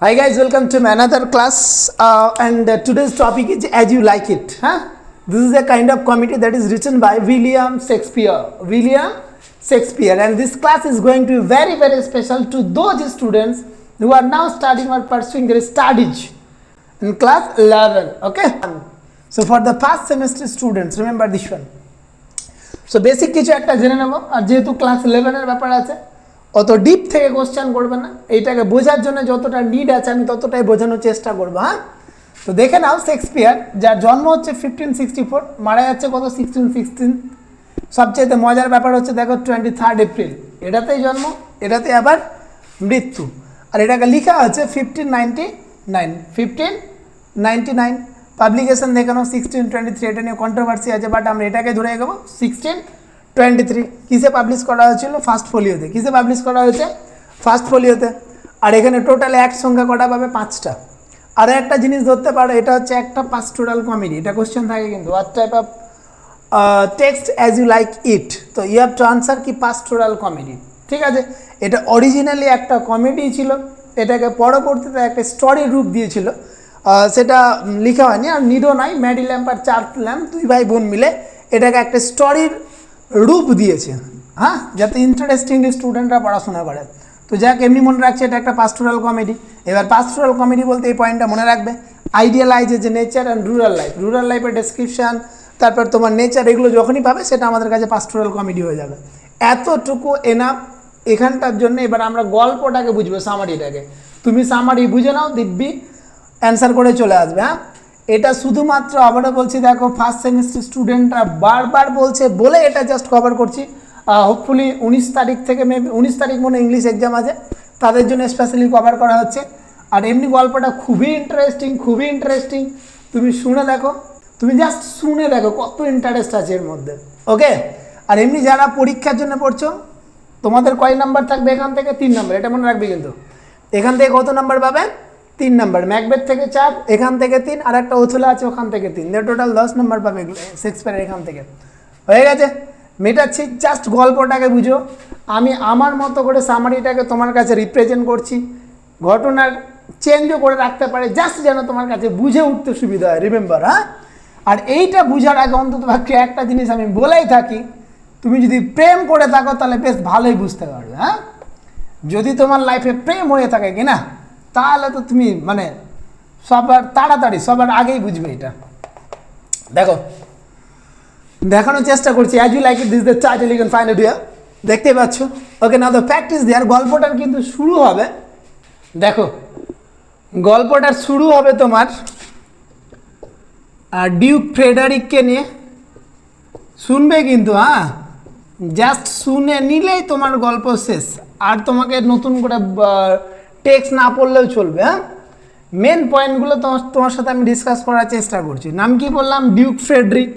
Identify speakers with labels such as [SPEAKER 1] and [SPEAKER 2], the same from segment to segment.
[SPEAKER 1] Hi guys, welcome to another class and today's topic is As You Like It. This is a kind of comedy that is written by William Shakespeare. And this class is going to be very very special to those students who are now studying or pursuing their studies in class 11. Okay. So for the past semester students, remember this one. So basic কিছু একটা জেনে নেব আর যেহেতু class 11 এর ব্যাপার আছে অত deep থেকে কোশ্চেন করবে না, এইটাকে বোঝার জন্য যতটা নিড আছে আমি ততটাই বোঝানোর চেষ্টা করব। তো দেখে নাও, শেক্সপিয়ার যার জন্ম হচ্ছে 1564, মারা যাচ্ছে কত 1616। সবচেয়ে মজার ব্যাপার হচ্ছে দেখো 23 এপ্রিল, এটাতেই জন্ম, এটাতেই আবার মৃত্যু, আর এটাকে লেখা আছে 1599। পাবলিকেশন দেখানো 1623, এটা নিয়ে কন্ট্রোভার্সি আছে, বাট আমরা এটাকে ধরে এগোবো 1623। কিসে পাবলিশ করা হয়েছিল? ফার্স্ট ফোলিওতে। কিসে পাবলিশ করা হয়েছে? ফার্স্ট ফোলিওতে। আর এখানে টোটাল অ্যাক্ট সংখ্যা কটা পাবে? 5টা। আর একটা জিনিস ধরতে পারো, এটা হচ্ছে একটা পাস্টোরাল কমেডি। এটা কোশ্চেন থাকে কিন্তু, what type of text as you like it, তো ইউ হ্যাভ টু আনসার কি পাস্টোরাল কমেডি। ঠিক আছে, এটা অরিজিনালি একটা কমেডি ছিল, এটাকে পরবর্তীতে একটা স্টোরির রূপ দিয়েছিল, সেটা লেখা হয়নি। আর নিডো নাই, ম্যাডি ল্যাম্প আর চার্লস ল্যাম্প দুই ভাই বোন মিলে এটাকে একটা স্টোরির রূপ দিয়েছে, যাতে ইন্টারেস্টিংলি স্টুডেন্টরা পড়াশোনা করে। তো যাক, এমনি মনে রাখছে এটা একটা পাস্টোরাল কমেডি। এবার পাস্টোরাল কমেডি বলতে এই পয়েন্টটা মনে রাখবে, আইডিয়ালাইজ যে নেচার অ্যান্ড রুরাল লাইফের ডেসক্রিপশান, তারপর তোমার নেচার, এগুলো যখনই পাবে সেটা আমাদের কাছে পাস্টোরাল কমেডি হয়ে যাবে। এতটুকু এনাফ এখানটার জন্য। এবার আমরা গল্পটাকে বুঝবো, সামারিটাকে। তুমি সামারি বুঝে নাও, দিব্যি অ্যান্সার করে চলে আসবে। এটা শুধুমাত্র আবারও বলছি, দেখো ফার্স্ট সেমিস্টার স্টুডেন্টরা বারবার বলছে বলে এটা জাস্ট কভার করছি। হোপফুলি 19 তারিখ থেকে, মেবি 19 তারিখ মনে ইংলিশ এক্সাম আছে, তাদের জন্য স্পেশালি কভার করা হচ্ছে। আর এমনি গল্পটা খুবই ইন্টারেস্টিং। তুমি শুনে দেখো, তুমি জাস্ট শুনে দেখো কত ইন্টারেস্ট আছে এর মধ্যে। ওকে। আর এমনি যারা পরীক্ষার জন্য পড়ছো, তোমাদের কয় নাম্বার থাকবে এখান থেকে? 3 নাম্বার, এটা মনে রাখবে কিন্তু। এখান থেকে কত নাম্বার পাবে? 3 নাম্বার। ম্যাকবেথ থেকে 4, এখান থেকে 3, আর একটা ওথোলা আছে ওখান থেকে 3, টোটাল 10 নাম্বার পাবে শেক্সপিয়ারের এখান থেকে। হয়ে গেছে, মেটাচ্ছি। জাস্ট গল্পটাকে বুঝো, আমি আমার মতো করে সামারিটাকে তোমার কাছে রিপ্রেজেন্ট করছি, ঘটনার চেঞ্জও করে রাখতে পারে, জাস্ট যেন তোমার কাছে বুঝে উঠতে সুবিধা হয়। রিমেম্বার, আর এইটা বুঝার আগে অন্তত একটা জিনিস আমি বলেই থাকি, তুমি যদি প্রেম করে থাকো তাহলে বেশ ভালোই বুঝতে পারবে। যদি তোমার লাইফে প্রেম হয়ে থাকে কিনা, তাহলে তো তুমি মানে সবার আগেই বুঝবে এটা। দেখো, দেখানোর চেষ্টা করছি। As you like it, this the title, you can find it here. দেখতেই পাচ্ছ। Okay, now the fact is there. গল্পটার কিন্তু শুরু হবে, দেখো গল্পটার শুরু হবে তোমার ডিউক ফ্রেডারিককে নিয়ে। শুনবে কিন্তু, জাস্ট শুনে নিলেই তোমার গল্প শেষ। আর তোমাকে নতুন করে টেক্সট না পড়লেও চলবে। মেন পয়েন্টগুলো তোমার সাথে আমি ডিসকাস করার চেষ্টা করছি। নাম কি বললাম? Duke Frederick.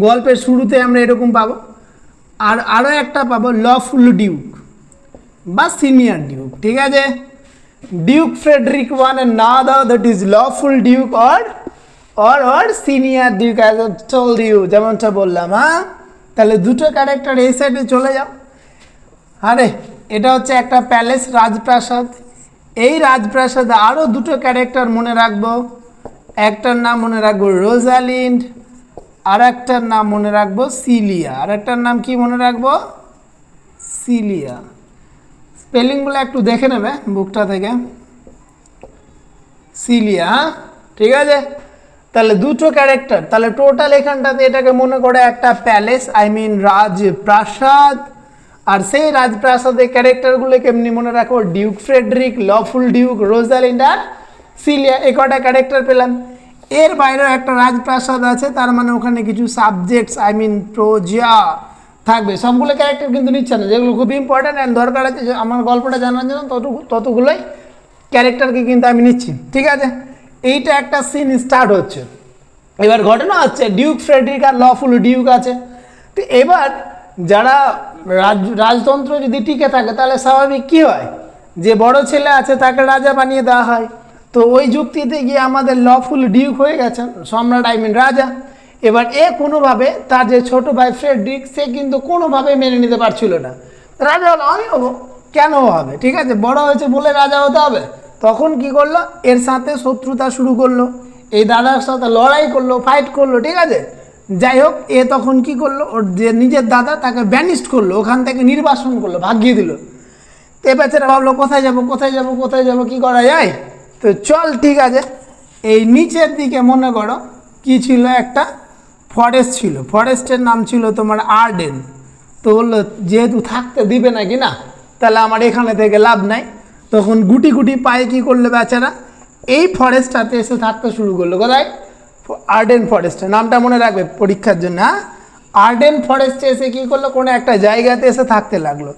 [SPEAKER 1] গল্পের শুরুতে আমরা এরকম পাবো, আর আরও একটা পাবো লফুল ডিউক বা সিনিয়র ডিউক। ঠিক আছে, duke Frederick one and another, that is lawful duke or senior duke, as I told you, যেমনটা বললাম। তাহলে দুটো ক্যারেক্টার এই সাইডে চলে যাও। আরে এটা হচ্ছে একটা প্যালেস, রাজপ্রাসাদ। এই রাজপ্রাসাদে আরও দুটো ক্যারেক্টার মনে রাখবো। একটার নাম মনে রাখবো রোজালিন্ড, আর একটার নাম মনে রাখবো সিলিয়া। আর একটার নাম কি মনে রাখবো? সিলিয়া। স্পেলিংগুলো একটু দেখে নেবে বুকটা থেকে। সিলিয়া, ঠিক আছে। তাহলে দুটো ক্যারেক্টার, তাহলে টোটাল এখানটাতে এটাকে মনে করে একটা প্যালেস, আই মিন রাজপ্রাসাদ। আর সেই রাজপ্রাসাদের ক্যারেক্টারগুলো কেমনি মনে রাখো? Duke Frederick, lawful Duke, Rosalind আর সিলিয়া। এই কটা ক্যারেক্টার পেলাম। এর বাইরেও একটা রাজপ্রাসাদ আছে, তার মানে ওখানে কিছু সাবজেক্টস, আই মিন প্রজা থাকবে। সবগুলো ক্যারেক্টার কিন্তু নিচ্ছে না, যেগুলো খুব ইম্পর্ট্যান্ট অ্যান্ড দরকার আছে আমার গল্পটা জানার জন্য, ততগুলোই ক্যারেক্টারকে কিন্তু আমি নিচ্ছি। ঠিক আছে, এইটা একটা সিন স্টার্ট হচ্ছে। এবার ঘটনা হচ্ছে ডিউক ফ্রেডরিক আর লফুল ডিউক আছে। তো এবার যারা রাজতন্ত্র যদি টিকে থাকে, তাহলে স্বাভাবিক কী হয়, যে বড় ছেলে আছে তাকে রাজা বানিয়ে দেওয়া হয়। তো ওই যুক্তিতে গিয়ে আমাদের লফুল ডিউক হয়ে গেছেন সম্রাট, আই মিন রাজা। এবার কোনোভাবে তার যে ছোট ভাই ফ্রেডরিক, সে কিন্তু কোনোভাবে মেনে নিতে পারছিল না। রাজা হলো, আমি হবো, কেন হবে? ঠিক আছে, বড় হয়েছে বলে রাজা হতে হবে? তখন কি করলো, এর সাথে শত্রুতা শুরু করলো, এই দাদার সাথে লড়াই করলো, ফাইট করলো, ঠিক আছে। যাই হোক, এ তখন কি করলো, ওর যে নিজের দাদা তাকে ব্যানিস্ট করলো, ওখান থেকে নির্বাসন করলো, ভাগিয়ে দিল। তো এ বেচারা ভাবলো কোথায় যাব কোথায় যাব কোথায় যাব, কী করা যায়। তো চল ঠিক আছে, এই নিচের দিকে মনে করো কি ছিল, একটা ফরেস্ট ছিল, ফরেস্টের নাম ছিল তোমার আর্ডেন। তো বললো যেহেতু থাকতে দিবে না কি না, তাহলে আমার এখানে থেকে লাভ নাই। তখন গুটি গুটি পায়ে কী করলো বেচারা, এই ফরেস্টটাতে এসে থাকতে শুরু করলো। কোথায়? আর্ডেন ফরেস্টে, নামটা মনে রাখবে পরীক্ষার জন্য, হ্যাঁ। আর্ডেন ফরেস্টে এসে কী করলো, কোনো একটা জায়গাতে এসে থাকতে লাগলো।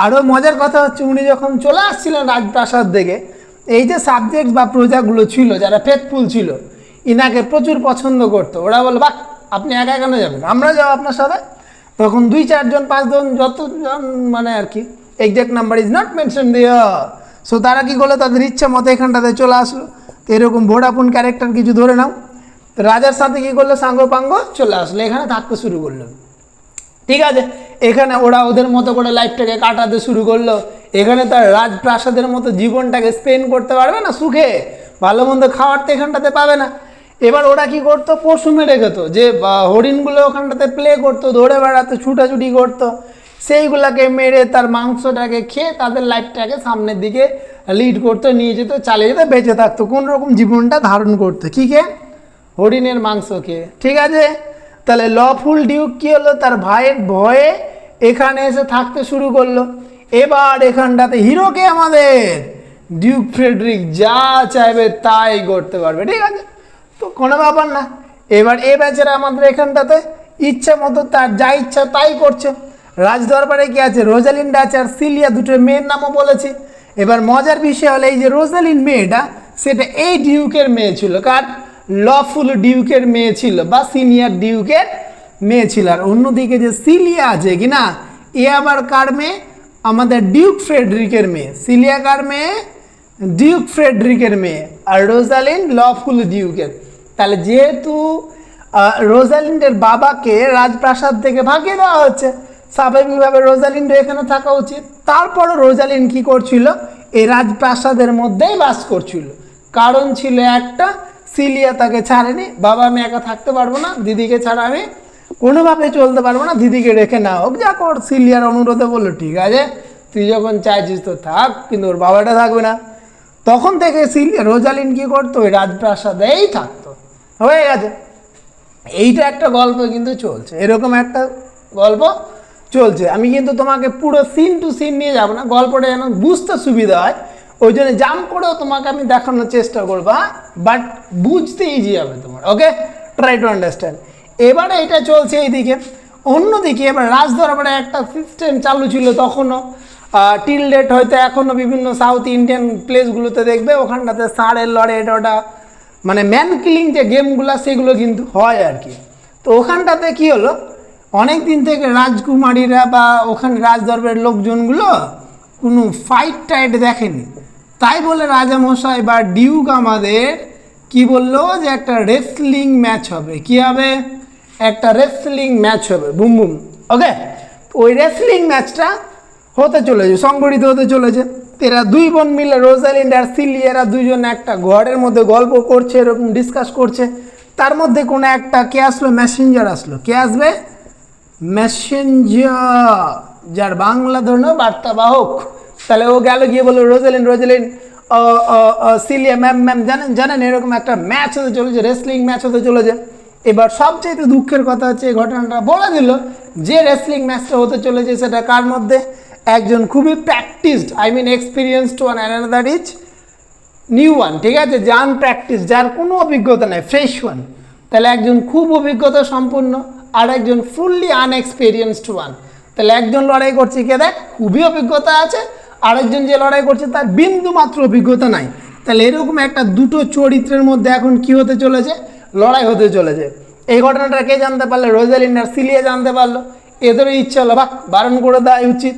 [SPEAKER 1] আরও মজার কথা হচ্ছে, উনি যখন চলে আসছিলেন রাজপ্রাসাদ থেকে, এই যে সাবজেক্ট বা প্রজাগুলো ছিল যারা ফেথফুল ছিল, ইনাকে প্রচুর পছন্দ করতো। ওরা বললো বাহ, আপনি একা কেন যাবেন, আমরা যাও আপনার সাথে। তখন 2, 4 জন 5 জন যতজন মানে আর কি, exact number is not mention দেয়া। সো তারা কী করলো, তাদের ইচ্ছা মতো এখানটাতে চলে আসলো। তো এরকম ভোডাফোন ক্যারেক্টার কিছু ধরে নাও। তো রাজার সাথে কী করলো, সাঙ্গ পাঙ্গ চলে আসলো, এখানে থাকতে শুরু করলো, ঠিক আছে। এখানে ওরা ওদের মতো করে লাইফটাকে কাটাতে শুরু করলো। এখানে তার রাজপ্রাসাদের মতো জীবনটাকে স্পেন্ড করতে পারবে না সুখে, ভালো মন্দ খাওয়ার তো এখানটাতে পাবে না। এবার ওরা কি করতো, পশু মেরে খেত, যে হরিণগুলো ওখানটাতে প্লে করতো, দৌড়ে বেড়াতো, ছুটাছুটি করতো, সেইগুলাকে মেরে তার মাংসটাকে খেয়ে তাদের লাইফটাকে সামনের দিকে লিড করতো, নিয়ে যেত, চালিয়ে যেত, বেঁচে থাকতো, কোন রকম জীবনটা ধারণ করতো, কী খেয়ে, হরিণের মাংস খেয়ে, ঠিক আছে। তাহলে লফুল ডিউক কী হলো, তার ভাইয়ের ভয়ে এখানে এসে থাকতে শুরু করলো। এবার এখানটাতে হিরোকে আমাদের ডিউক ফ্রেডরিক যা চাইবে তাই করতে পারবে, ঠিক আছে, তো কোনো ব্যাপার না। এবার এ বেচারা আমাদের এখানটাতে ইচ্ছা মতো তার যা ইচ্ছা তাই করছে। রাজদরবারে কি আছে, রোজালিন্ডা আছে আর সিলিয়া, দুটো মেয়ের নামও বলেছি। এবার মজার বিষয় হলো, এই যে রোজালিন মেয়েটা, সেটা এই ডিউকের মেয়ে ছিল, কার, লফুল ডিউকের মেয়ে ছিল, বা সিনিয়র ডিউকের মেয়ে ছিল। আর অন্যদিকে যে সিলিয়া আছে কি না, এ আবার কার মেয়ে, আমাদের ডিউক ফ্রেডরিকের মেয়ে। সিলিয়া কার মেয়ে, ডিউক ফ্রেডরিকের মেয়ে, আর রোজালিন্ড লফুল ডিউকের। তাহলে যেহেতু রোজালিন্ডের বাবাকে রাজপ্রাসাদ থেকে ভাগিয়ে দেওয়া হচ্ছে, স্বাভাবিকভাবে রোজালিন্ড এখানে থাকা উচিত। তারপরও রোজালিন্ড কী করছিল, এই রাজপ্রাসাদের মধ্যেই বাস করছিল। কারণ ছিল একটা, সিলিয়া তাকে ছাড়েনি, বাবা আমি একা থাকতে পারবো না, দিদিকে ছাড়া আমি কোনোভাবে চলতে পারবো না, দিদিকে রেখে না হোক, যা কর। সিলিয়ার অনুরোধে বললো ঠিক আছে, তুই যখন চাইছিস তো থাক, কিন্তু ওর বাবাটা থাকবে না। তখন থেকে সিলিয়া, রোজালিন্ড কী করতো, ওই রাজপ্রাসাদেই থাকতো, হয়ে গেছে। এইটা একটা গল্প কিন্তু চলছে, এরকম একটা গল্প চলছে। আমি কিন্তু তোমাকে পুরো সিন টু সিন নিয়ে যাবো না, গল্পটা যেন বুঝতে সুবিধা হয়, ওই জন্য জাম্প করেও তোমাকে আমি দেখানোর চেষ্টা করবো, হ্যাঁ, বাট বুঝতে ইজি হবে তোমার, ওকে, ট্রাই টু আন্ডারস্ট্যান্ড। এবারে এটা চলছে এইদিকে। অন্যদিকে এবার রাজদরবারে একটা সিস্টেম চালু ছিল তখনও, টিল ডেট হয়তো এখনও বিভিন্ন সাউথ ইন্ডিয়ান প্লেসগুলোতে দেখবে, ওখানটাতে ষাঁড়ের লড়ে, এটা ওটা মানে ম্যান কিলিং যে গেমগুলো সেগুলো কিন্তু হয় আর কি। তো ওখানটাতে কি হলো, অনেক দিন থেকে রাজকুমারীরা বা ওখানে রাজদরবারের লোকজনগুলো কোনো ফাইট টাইট দেখেনি, তাই বলে রাজামশাই বা ডিউক আমাদের কি বললো, যে একটা রেসলিং ম্যাচ হবে, কি হবে, একটা রেসলিং ম্যাচ হবে, বুম বুম, ওকে। ওই রেসলিং ম্যাচটা হতে চলেছে, সংগঠিত হতে চলেছে। এরা 2 বোন মিলে, রোজালিন্ড আর সিলিয়া, এরা দুজন একটা ঘরের মধ্যে গল্প করছে, এরকম ডিসকাস করছে। তার মধ্যে কোনো একটা কে আসলো, মেসেঞ্জার আসলো। কে আসবে, মেসেঞ্জার, যার বাংলা ধরনের বার্তাবাহক। তাহলে ও গেল, গিয়ে বললো Rosalind, Rosalind Celia ma'am ma'am জানেন জানেন এরকম একটা ম্যাচ হতে চলেছে, রেসলিং ম্যাচ হতে চলেছে। এবার সবচেয়ে দুঃখের কথা হচ্ছে, এই ঘটনাটা বলে দিল যে রেসলিং ম্যাচটা হতে চলেছে সেটা কার মধ্যে, একজন খুবই practised, I mean experienced one, and that is new one, ঠিক আছে, যে আনপ্র্যাকটিস, যার কোনো অভিজ্ঞতা নেই, ফ্রেশ ওয়ান। তাহলে একজন খুব অভিজ্ঞতা সম্পন্ন, আর একজন ফুললি আনএক্সপিরিয়েন্সড ওয়ান। তাহলে একজন লড়াই করছে, কে দেখ খুবই অভিজ্ঞতা আছে, আরেকজন যে লড়াই করছে তার বিন্দু মাত্র অভিজ্ঞতা নাই। তাহলে এরকম একটা দুটো চরিত্রের মধ্যে এখন কি হতে চলেছে, লড়াই হতে চলেছে। এই ঘটনাটা কে জানতে পারলো, রোজালিন্ড আর সিলিয়া জানতে পারলো। এদেরও ইচ্ছা হলো বাহ, বারণ করে দেওয়া উচিত।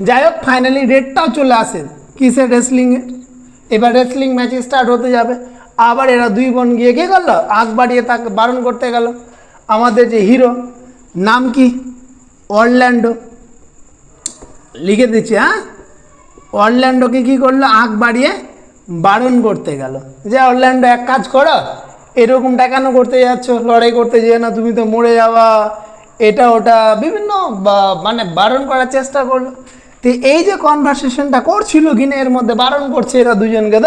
[SPEAKER 1] যাই হোক, ফাইনালি ডেটটাও চলে আসে কিসের, রেসলিংয়ের। এবার রেসলিং ম্যাচ স্টার্ট হতে যাবে। আবার এরা 2 বোন গিয়ে কী করলো, আগ বাড়িয়ে তাকে বারণ করতে গেল। আমাদের যে হিরো, নাম কি, অরল্যান্ডো, লিখে দিচ্ছি, হ্যাঁ, অরল্যান্ডোকে কী করলো, আগ বাড়িয়ে বারণ করতে গেল যে অরল্যান্ডো এক কাজ করো, এরকমটা কেন করতে যাচ্ছ, লড়াই করতে যেও না, তুমি তো মরে যাওয়া, এটা ওটা বিভিন্ন মানে বারণ করার চেষ্টা করলো। তো এই যে কনভারসেশনটা করছিল কিনা এর মধ্যে বারণ করছে এরা দুজনকে,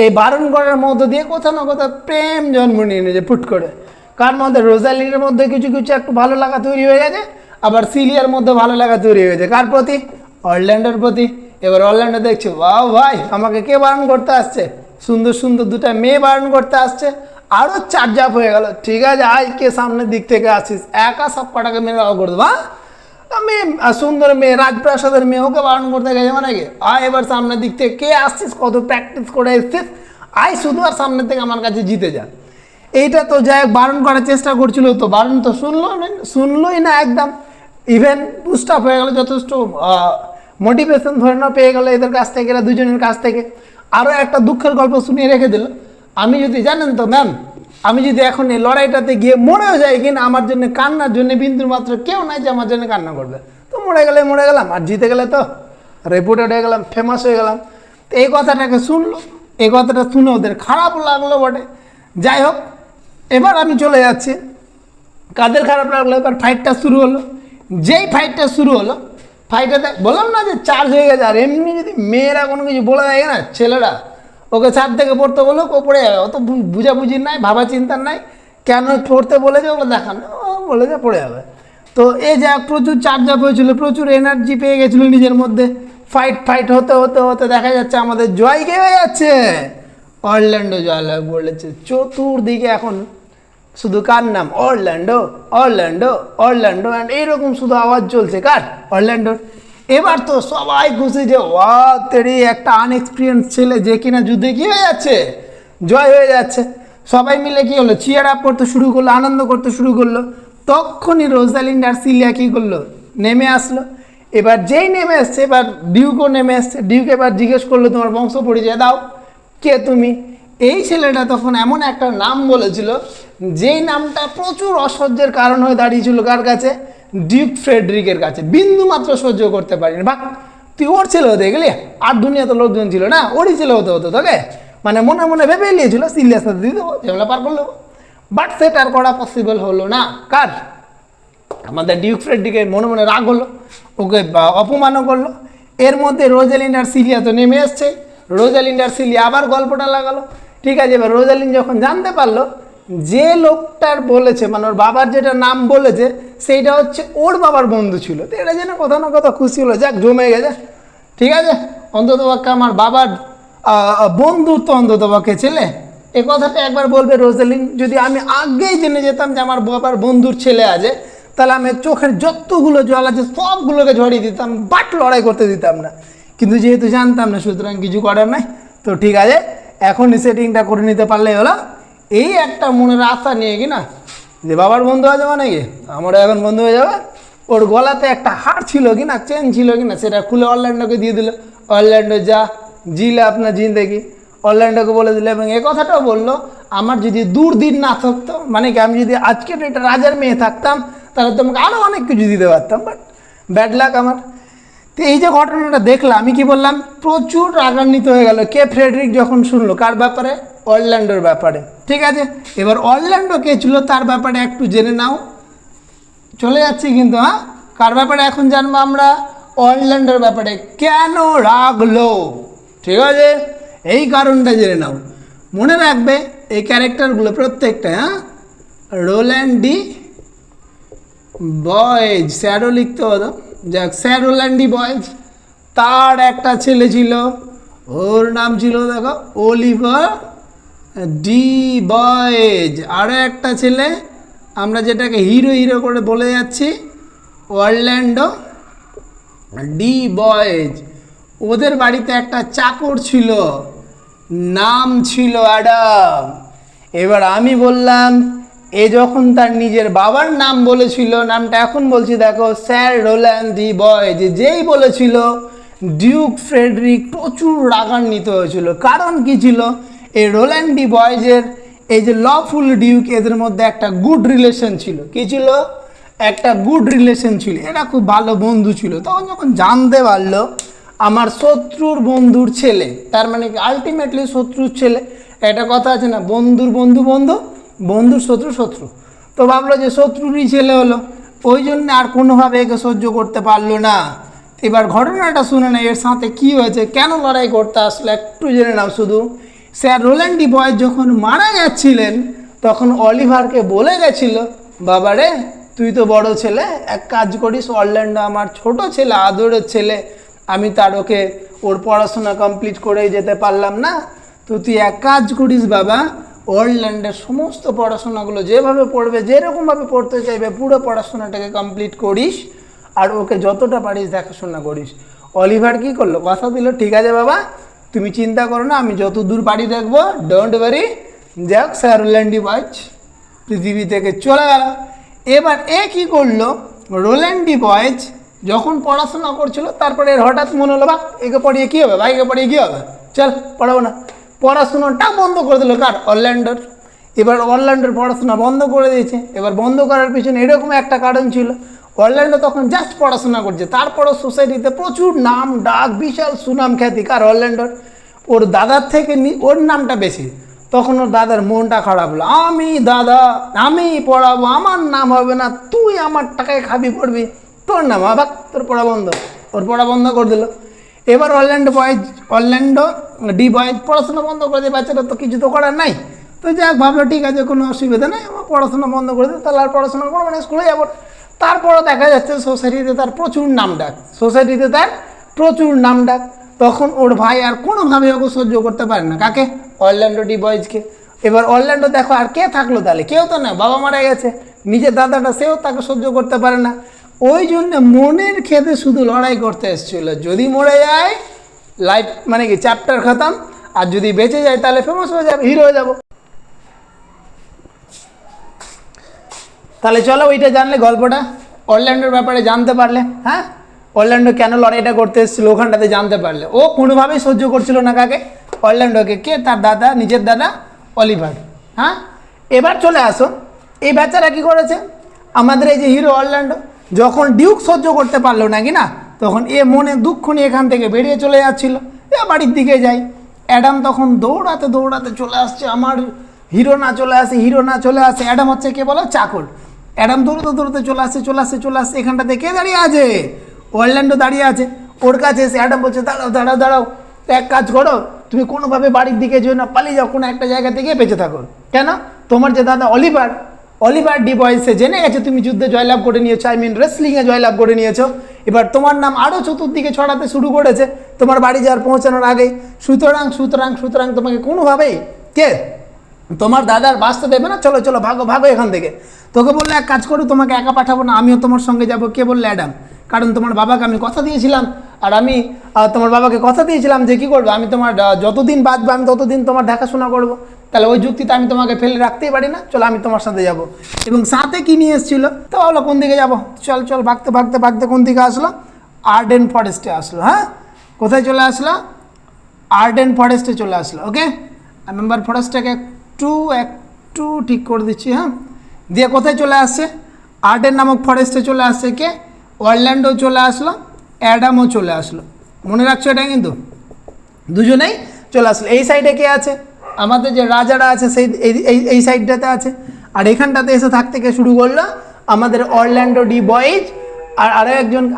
[SPEAKER 1] এই বারণ করার মধ্য দিয়ে কোথাও না কোথাও প্রেম জন্ম নিয়ে নিয়েছে ফুট করে। কার মধ্যে? রোজালিনের মধ্যে কিছু কিছু একটু ভালো লাগা তৈরি হয়ে গেছে, আবার সিলিয়ার মধ্যে ভালো লাগা তৈরি হয়ে গেছে কার প্রতি? অরল্যান্ডোর প্রতি। এবার অরল্যান্ডো দেখছে, বাহ ভাই আমাকে কে বারণ করতে আসছে, সুন্দর সুন্দর দুটা মেয়ে বারণ করতে আসছে, আরও চার্জাপ হয়ে গেল। ঠিক আছে আয়, কে সামনের দিক থেকে আসিস, একা সব কটাকে মেরে করে দেবো। মেয়ে সুন্দর মেয়ে, রাজপ্রাসাদের মেয়ে, ওকে বারণ করতে গেছে মানে কি? আয় এবার সামনের দিক থেকে কে আসছিস, কত প্র্যাকটিস করে এসছিস, আয় শুধু আর সামনের থেকে আমার কাছে জিতে যা। এইটা তো যাই হোক বারণ করার চেষ্টা করছিল, তো বারণ তো শুনলোই না একদম। ইভেন বুস্ট আপ হয়ে গেল, যথেষ্ট মোটিভেশন ধরে না পেয়ে গেলো এদের কাছ থেকে, এরা দুজনের কাছ থেকে। আরও একটা দুঃখের গল্প শুনিয়ে রেখে দিল, আমি যদি জানেন তো ম্যাম, আমি যদি এখন এই লড়াইটাতে গিয়ে মরেও যাই কিনা, আমার জন্য কান্নার জন্য বিন্দুর মাত্র কেউ নাই যে আমার জন্য কান্না করবে। তো মরে গেলাম, আর জিতে গেলে তো রেপুটেড হয়ে গেলাম, ফেমাস হয়ে গেলাম। তো এই কথাটাকে শুনলো, এই কথাটা শুনে ওদের খারাপ লাগলো বটে। যাই হোক, এবার আমি চলে যাচ্ছি, কাদের খারাপ লাগলো, এবার ফাইটটা শুরু হলো। যেই ফাইটটা শুরু হলো, ফাইটটাতে বললাম না যে চার্জ হয়ে গেছে। আর এমনি যদি মেয়েরা কোনো কিছু বলে দেয় না, ছেলেরা ওকে ছাদ থেকে পড়তে বলো ও পড়ে যাবে, অত বুঝাবুঝির নাই, ভাবা চিন্তার নাই, কেন পড়তে বলেছে ওগুলো দেখান, ও বলেছে পড়ে যাবে। তো এই যা প্রচুর চার্জ আপ হয়েছিল, প্রচুর এনার্জি পেয়ে গেছিলো নিজের মধ্যে। ফাইট হতে হতে হতে দেখা যাচ্ছে আমাদের জয় কে হয়ে যাচ্ছে, অরল্যান্ডো জয়লাভ বলেছে। চতুর্দিকে এখন শুধু কার নাম? অরল্যান্ডো, অরল্যান্ডো, অরল্যান্ডো, অ্যান্ড এইরকম শুধু আওয়াজ চলছে কার? অরল্যান্ডোর। এবার তো সবাই খুশি যে ওয়া তেরি একটা আনএক্সপিরিয়েন্স ছেলে যে কিনা যুদ্ধে কী হয়ে যাচ্ছে, জয় হয়ে যাচ্ছে। সবাই মিলে কী হলো, চিয়ার আপ করতে শুরু করলো, আনন্দ করতে শুরু করলো। তখনই রোজালিন্ড আর সিলিয়া কী করলো, নেমে আসলো। এবার যেই নেমে আসছে, এবার ডিউকও নেমে আসছে। ডিউক এবার জিজ্ঞেস করলো তোমার বংশ পরিচয় দাও, কে তুমি? এই ছেলেটা তখন এমন একটা নাম বলেছিল যেই নামটা প্রচুর অসহ্যের কারণ হয়ে দাঁড়িয়েছিল কার কাছে? ডিউক ফ্রেডরিকের কাছে। বিন্দু মাত্র সহ্য করতে পারিনি। বাহ, তুই ওর ছেলে হতে গেলি, আর দুনিয়াতে লোকজন ছিল না, ওরই ছেলে হতে হতো তোকে। মানে মনে মনে ভেবে নিয়েছিল সিরিয়াস সাথে দিয়ে দেবো, ঝামেলা পার করলো। বাট সেটা আর করা পসিবল হলো না। কার? আমাদের ডিউক ফ্রেডরিকের মনে মনে রাগ হলো, ওকে অপমানও করলো। এর মধ্যে রোজালিন্ড আর সিলিয়া তো নেমে এসছে। রোজালিন্ড আর সিলিয়া আবার গল্পটা লাগালো। ঠিক আছে, এবার রোজালিন্ড যখন জানতে পারলো যে লোকটার বলেছে, মানে ওর বাবার যেটা নাম বলেছে সেইটা হচ্ছে ওর বাবার বন্ধু ছিল, তো এটা যেন কোথাও না কোথাও খুশি হলো, যাক জমে গেছে। ঠিক আছে, অন্তত পক্ষে আমার বাবার বন্ধুত্ব অন্তত পক্ষে ছেলে, এ কথাটা একবার বলবে রোজালিন্ড। যদি আমি আগেই জেনে যেতাম যে আমার বাবার বন্ধুর ছেলে আছে, তাহলে আমি চোখের যতগুলো জল আছে সবগুলোকে ঝরিয়ে দিতাম, বাট লড়াই করতে দিতাম না। কিন্তু যেহেতু জানতাম না, সুতরাং কিছু করার নাই। তো ঠিক আছে, এখনই সেটিংটা করে নিতে পারলেই হলো। এই একটা মনের আশা নিয়ে কি না, যে বাবার বন্ধু হয়ে যাবে নাকি, আমারও এখন বন্ধু হয়ে যাবে। ওর গলাতে একটা হার ছিল কি না, চেন ছিল কি না, সেটা খুলে অরল্যান্ডোকে দিয়ে দিল। অরল্যান্ডো যা জিলে আপনার জিন্দেগি, অরল্যান্ডোকে বলে দিল। এবং এ কথাটাও বললো, আমার যদি দুর্দিন না থাকতো, মানে কি আমি যদি আজকের একটা রাজার মেয়ে থাকতাম, তাহলে তোমাকে আরও অনেক কিছু দিতে পারতাম, বাট ব্যাড লাক আমার। তো এই যে ঘটনাটা দেখলাম, আমি কি বললাম, প্রচুর রাগান্বিত হয়ে গেল কে? ফ্রেডরিক যখন শুনলো কার ব্যাপারে? অরল্যান্ডোর ব্যাপারে। ঠিক আছে, এবার অরল্যান্ডো কে ছিল তার ব্যাপারে একটু জেনে নাও। চলে যাচ্ছি কিন্তু, হ্যাঁ, কার ব্যাপারে এখন জানবো আমরা? অরল্যান্ডোর ব্যাপারে। কেন রাগলো? ঠিক আছে, এই কারণটা জেনে নাও। মনে রাখবে এই ক্যারেক্টারগুলো প্রত্যেকটা, হ্যাঁ, রোল্যান্ড ডি বয়েজ, স্যারও লিখতে হতো, যাক স্যার রোল্যান্ড ডি বয়েজ। তার একটা ছেলে ছিল, ওর নাম ছিল দেখো অলিভার ডি বয়েজ। আরও একটা ছেলে, আমরা যেটাকে হিরো হিরো করে বলে যাচ্ছি, অরল্যান্ডো ডি বয়েজ। ওদের বাড়িতে একটা চাকর ছিল, নাম ছিল অ্যাডাম। এবার আমি বললাম, এ যখন তার নিজের বাবার নাম বলেছিল, নামটা এখন বলছি দেখো, স্যার রোল্যান্ড ডি বয়েজ, যেই বলেছিল ডিউক ফ্রেডরিক প্রচুর রাগান্বিত হয়েছিল। কারণ কি ছিল? এই রোল্যান্ড ডি বয়েজের এই যে লফুল ডিউক, এদের মধ্যে একটা গুড রিলেশন ছিল। কি ছিল? একটা গুড রিলেশন ছিল, এরা খুব ভালো বন্ধু ছিল। তখন যখন জানতে পারলো আমার শত্রুর বন্ধুর ছেলে, তার মানে কি আলটিমেটলি শত্রুর ছেলে। একটা কথা আছে না, বন্ধুর বন্ধু বন্ধু, বন্ধুর শত্রু শত্রু। তো ভাবলো যে শত্রুরই ছেলে হলো, ওই জন্য আর কোনোভাবে একে সহ্য করতে পারলো না। এবার ঘটনাটা শুনে না, এর সাথে কি হয়েছে, কেন লড়াই করতে আসলো একটু জেনে নাও শুধু। স্যার রোল্যান্ড ডি বয়েজ যখন মারা যাচ্ছিলেন তখন অলিভারকে বলে গেছিল, বাবা রে তুই তো বড় ছেলে, এক কাজ করিস, অরল্যান্ডো আমার ছোট ছেলে, আদরের ছেলে, আমি তার ওর পড়াশোনা কমপ্লিট করেই যেতে পারলাম না, তো তুই এক কাজ করিস বাবা, অরল্যান্ডের সমস্ত পড়াশোনাগুলো যেভাবে পড়বে, যেরকমভাবে পড়তে চাইবে, পুরো পড়াশোনাটাকে কমপ্লিট করিস আর ওকে যতটা পারিস দেখাশোনা করিস। অলিভার কী করলো, কথা দিল, ঠিক আছে বাবা তুমি চিন্তা করো না, আমি যত দূর পারি দেখবো, ডোন্ট ওয়ারি। যাক স্যার রোল্যান্ড ডি বয়েজ পৃথিবী থেকে চলে গেল। এবার এ কী করলো, রোল্যান্ড ডি বয়েজ যখন পড়াশোনা করছিল তারপরে এর হঠাৎ মনে হলো, বা একে পড়িয়ে কী হবে, ভাইকে পড়িয়ে কী হবে, চল পড়াবো না, পড়াশোনাটা বন্ধ করে দিল কার, অরল্যান্ডোর। এবার অরল্যান্ডোর পড়াশোনা বন্ধ করে দিয়েছে। এবার বন্ধ করার পিছনে এরকম একটা কারণ ছিল, অরল্যান্ডো তখন জাস্ট পড়াশোনা করছে, তারপরও সোসাইটিতে প্রচুর নাম ডাক, বিশাল সুনাম খ্যাতি কার, অরল্যান্ডোর। ওর দাদার থেকে ওর নামটা বেশি। তখন ওর দাদার মনটা খারাপ হলো, দাদা আমি পড়াবো, আমার নাম হবে না, তুই আমার টাকায় খাবি পড়বি, তোর নাম ভাগ, তোর পড়া বন্ধ। ওর পড়া বন্ধ করে দিল। এবার অরল্যান্ডো ডি বয়েজ পড়াশোনা বন্ধ করে দিয়ে, বাচ্চাটা তো কিছু তো করার নাই, তো যাক ভাবলো ঠিক আছে কোনো অসুবিধা নেই, আমার পড়াশোনা বন্ধ করে দিই, তাহলে আর পড়াশোনা করবো মানে স্কুলে যাবো। তারপরও দেখা যাচ্ছে সোসাইটিতে তার প্রচুর নাম ডাক, তখন ওর ভাই আর কোনোভাবে ওকে সহ্য করতে পারে না, কাকে, অরল্যান্ডো ডি বয়েজকে। এবার অরল্যান্ডো দেখো আর কে থাকলো তাহলে, কেউ তো না, বাবা মারা গেছে, নিজের দাদাটা সেও তাকে সহ্য করতে পারে না, ওই জন্য মনের খেতে শুধু লড়াই করতে এসেছিল, যদি মরে যায় লাইফ মানে কি চ্যাপ্টার খতম, আর যদি বেঁচে যায় তাহলে ফেমাস হয়ে যাবে, হিরো হয়ে যাবো। তাহলে চলো ওইটা জানলে, গল্পটা অরল্যান্ডোর ব্যাপারে জানতে পারলে, হ্যাঁ অরল্যান্ডো কেন লড়াইটা করতে এসেছিলো ওখানটাতে জানতে পারলে। ও কোনোভাবেই সহ্য করছিল না কাকে, অরল্যান্ডোকে। কে, তার দাদা, নিজের দাদা অলিভার। হ্যাঁ এবার চলে আসো, এই বাচ্চারা কী করেছে, আমাদের এই যে হিরো অরল্যান্ডো যখন ডিউক সহ্য করতে পারলো না কি না, তখন এ মনে দুঃখ নিয়ে এখান থেকে বেরিয়ে চলে যাচ্ছিল, এ বাড়ির দিকে যাই। অ্যাডাম তখন দৌড়াতে দৌড়াতে চলে আসছে, আমার হিরো না চলে আসে। অ্যাডাম হচ্ছে কে বলো, চাকর। অ্যাডাম দৌড়তে চলে আসছে, এখানটাতে কে দাঁড়িয়ে আছে, অরল্যান্ডো দাঁড়িয়ে আছে। ওর কাছে এসে অ্যাডাম বলছে, দাঁড়াও, তো এক কাজ করো, তুমি কোনোভাবে বাড়ির দিকে যেও না, পালিয়ে যাও, কোনো একটা জায়গা থেকে বেঁচে থাকো। কেন, তোমার যে দাদা অলিভার ডি বয়েজে জেনে গেছে তুমি যুদ্ধে জয়লাভ করে নিয়েছো, রেসলিংয়ে জয়লাভ করে নিয়েছো, এবার তোমার নাম আরও চতুর্দিকে ছড়াতে শুরু করেছে তোমার বাড়ি যাওয়ার পৌঁছানোর আগেই। সুতরাং তোমাকে কোনোভাবেই কে তোমার দাদার বাঁচতে দেবে না, চলো ভাগো এখান থেকে। তোকে বললে এক কাজ করো, তোমাকে একা পাঠাবো না, আমিও তোমার সঙ্গে যাবো। কে বললে, অ্যাডাম। কারণ তোমার বাবাকে আমি কথা দিয়েছিলাম, আর আমি তোমার বাবাকে কথা দিয়েছিলাম যে কী করবো, আমি তোমার যতদিন বাঁচবো আমি ততদিন তোমার দেখাশোনা করবো, তাহলে ওই যুক্তিতে আমি তোমাকে ফেলে রাখতেই পারি না, চলো আমি তোমার সাথে যাব। এবং সাথে কি নিয়ে এসেছিলো, তো ভাবলো কোন দিকে যাবো, চল ভাগতে কোন দিকে আসলো, আর্ডেন ফরেস্টে আসলো। হ্যাঁ কোথায় চলে আসলো, আর্ডেন ফরেস্টে চলে আসলো। ওকে, মেম্বার ফরেস্টটাকে একটু ঠিক করে দিচ্ছি। হ্যাঁ দিয়ে কোথায় চলে আসছে, আর্ডেন নামক ফরেস্টে চলে আসছে কে, অরল্যান্ডো চলে আসলো, অ্যাডামও চলে আসলো। মনে রাখছো এটা কিন্তু, দুজনেই চলে আসলো। এই সাইডে কে আছে, আমাদের যে রাজারা আছে সেই এই সাইডটাতে আছে, আর এখানটাতে এসে থাকতে কে শুরু করলো, আমাদের অরল্যান্ডো ডি বয়েজ আর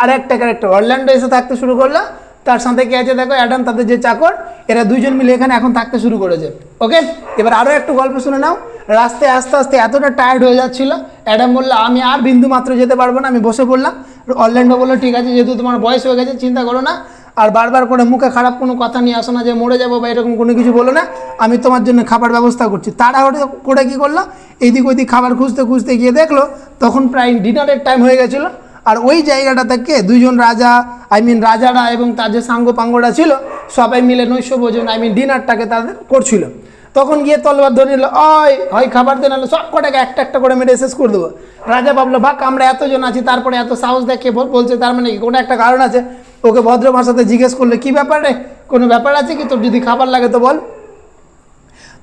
[SPEAKER 1] আরেকটা ক্যারেক্টার অরল্যান্ডো এসে থাকতে শুরু করলো। তার সাথে কে আছে দেখো, অ্যাডাম, তাদের যে চাকর, এরা দুইজন মিলে এখানে এখন থাকতে শুরু করেছে। ওকে, এবার আরও একটু গল্প শুনে নাও। রাস্তায় আস্তে এতটা টায়ার্ড হয়ে যাচ্ছিল, অ্যাডাম বললো আমি আর বিন্দু মাত্র যেতে পারবো না, আমি বসে পড়লাম। অরল্যান্ডো বললো ঠিক আছে, যেহেতু তোমার বয়স হয়ে গেছে চিন্তা করো না, আর বারবার করে মুখে খারাপ কোনো কথা নিয়ে আসো না যে মরে যাবো বা এরকম কোনো কিছু বলো না, আমি তোমার জন্য খাবার ব্যবস্থা করছি। তাড়াহুড়ো করে কী করলো, এইদিক ওইদিক খাবার খুঁজতে গিয়ে দেখলো তখন প্রায় ডিনারের টাইম হয়ে গেছিলো। আর ওই জায়গাটা থেকে দুইজন রাজারা এবং তার যে সাঙ্গ পাঙ্গরা ছিল সবাই মিলে নৈশভোজন ডিনারটাকে তাদের করছিল। তখন গিয়ে তলোয়ার ধরে নিল, হয় খাবার দিয়ে নাহলে সব কটাকে একটা করে মেরে শেষ করে দেবো। রাজা ভাবলো ভাগ, আমরা এতজন আছি তারপরে এত সাহস দেখে বলছে, তার মানে কি কোনো একটা কারণ আছে। ওকে ভদ্র ভাষাতে জিজ্ঞেস করলো, কী ব্যাপার রে, কোনো ব্যাপার আছে কি তোর, যদি খাবার লাগে তো বল।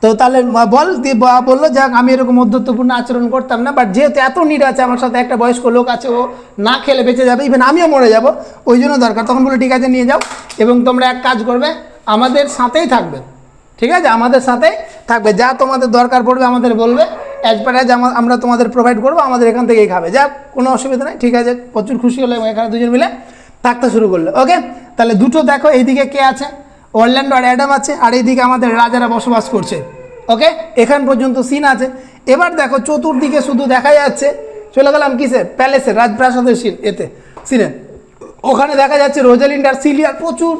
[SPEAKER 1] তো তাহলে বল দিয়ে বললো যাক আমি এরকম মধ্যত্বপূর্ণ আচরণ করতাম না, বাট যেহেতু এত নিড আছে, আমার সাথে একটা বয়স্ক লোক আছে, ও না খেলে বেঁচে যাবে, ইভেন আমিও মরে যাব, ওই জন্য দরকার। তখন বলে ঠিক আছে নিয়ে যাও, এবং তোমরা এক কাজ করবে, আমাদের সাথেই থাকবে, ঠিক আছে, আমাদের সাথেই থাকবে, যা তোমাদের দরকার পড়বে আমাদের বলবে, অ্যাজ পার অ্যাজ আমরা তোমাদের প্রোভাইড করবো, আমাদের এখান থেকেই খাবে, যা কোনো অসুবিধা নেই, ঠিক আছে। প্রচুর খুশি হলো এবং এখানে দুজন মিলে থাকতে শুরু করলো। ওকে, তাহলে দুটো দেখো, এইদিকে কে আছে, অরল্যান্ডো আর অ্যাডাম আছে, আর এইদিকে আমাদের রাজারা বসবাস করছে। ওকে, এখান পর্যন্ত সিন আছে। এবার দেখো চতুর্দিকে শুধু দেখা যাচ্ছে, চলে গেলাম কিসের, প্যালেসের, রাজপ্রাসাদের সিনে, ওখানে দেখা যাচ্ছে রোজালিন্ড আর সিলিয়ার প্রচুর,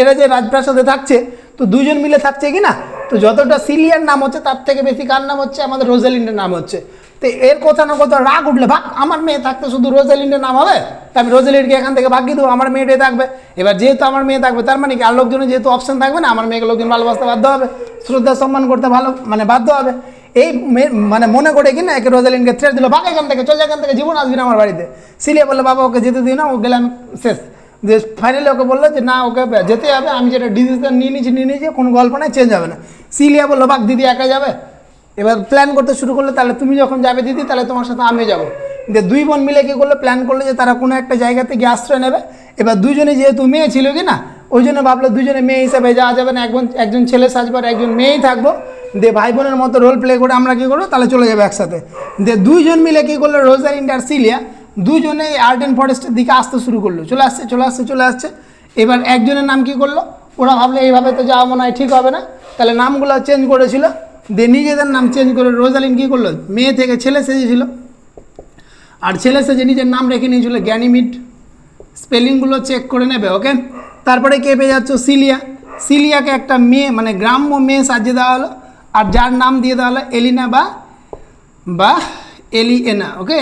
[SPEAKER 1] এরা যে রাজপ্রাসাদে থাকছে, তো দুজন মিলে থাকছে কি না, তো যতটা সিলিয়ার নাম হচ্ছে তার থেকে বেশি কার নাম হচ্ছে, আমাদের রোজালিন্ডের নাম হচ্ছে। তো এর কথা না কথা রাগ উঠলে, ভাগ, আমার মেয়ে থাকতে শুধু রোজালিন্ডের নাম হবে, তা আমি রোজালিন্ডকে এখান থেকে ভাগিয়ে দেবো, আমার মেয়েটাই থাকবে। এবার যেহেতু আমার মেয়ে থাকবে, তার মানে কি আর লোকজনের যেহেতু অপশন থাকবে না, আমার মেয়েকে লোকজন ভালোবাসতে বাধ্য হবে, শ্রদ্ধা সম্মান করতে বাধ্য হবে। এই মনে করে কি না একে রোজালিন্ডকে থ্রেট দিল, ভাগ এখান থেকে, চল এখান থেকে, জীবন আসবি না আমার বাড়িতে। সিলিয়া বললো বাবা ওকে যেতে দিই না, ও গেলাম শেষ। যে ফাইনালি ওকে বললো যে না, ওকে যেতে হবে, আমি যেটা ডিসিশন নিয়ে নিয়েছি, কোনো গল্প নাই, চেঞ্জ হবে না। সিলিয়া বললো বাক দিদি একা যাবে। এবার প্ল্যান করতে শুরু করলো, তাহলে তুমি যখন যাবে দিদি, তাহলে তোমার সাথে আমি যাবো। যে দুই বোন মিলে কী করলো, প্ল্যান করলো যে তারা কোনো একটা জায়গাতে গিয়ে আশ্রয় নেবে। এবার দুজনে যেহেতু মেয়ে ছিল কি না, ওই জন্য ভাবলো দুজনে মেয়ে হিসাবে যাওয়া যাবে না, একজন ছেলে সাজবার, একজন মেয়েই থাকবো, দিয়ে ভাই বোনের মতো রোল প্লে করে আমরা কী করবো, তাহলে চলে যাবে একসাথে। দিয়ে দুইজন মিলে কী করলো, রোজালিন্ড আর সিলিয়া দুজনেই আর্ডেন ফরেস্টের দিকে আসতে শুরু করলো, চলে আসছে। এবার একজনের নাম কী করলো, ওরা ভাবলো এইভাবে তো যাওয়া মনে হয় ঠিক হবে না, তাহলে নামগুলো চেঞ্জ করেছিল, দিয়ে নিজেদের নাম চেঞ্জ করে রোজালিন্ড কী করলো, মেয়ে থেকে ছেলে সেজেছিল, আর ছেলে সেজে নিজের নাম রেখে নিয়েছিল গ্যানিমিড। স্পেলিংগুলো চেক করে নেবে। ওকে, তারপরে কে পেয়ে যাচ্ছ, সিলিয়াকে একটা মেয়ে, গ্রাম্য মেয়ে সাজিয়ে দেওয়া হলো, আর যার নাম দিয়ে দেওয়া হলো এলিনা বা এলিয়েনা। ওকে,